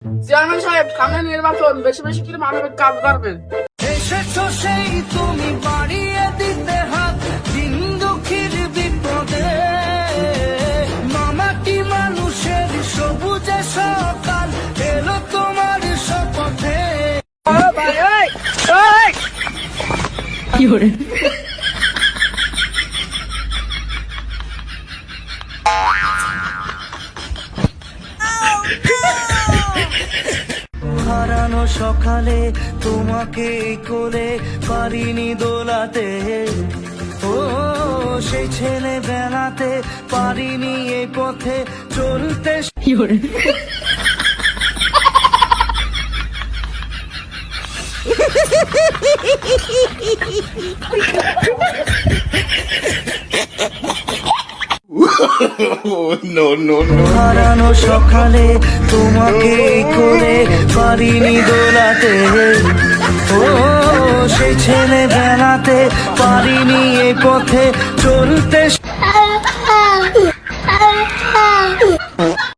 Chairman সাহেব, সামনে নির্বাচন, বেশি বেশি করে মানবিক কাজ করবেন। এসেছো সেই তুমি বাড়িয়ে দিতে হাত দিন দুঃখীর বিপদে, মামাটি মানুষের সবুজে সকাল এলো তোমার শপথে। কি করে হারানো সকালে তোমাকে কোলে পারিনি দোলাতে, ও সেই ছেলে বেলাতে পারিনি এই পথে চলতে। কি করে হারানো সকালে তোমাকে কোলে পারিনি দোলাতে, ও সেই ছেলে বেলাতে পারিনি এই পথে চলতে।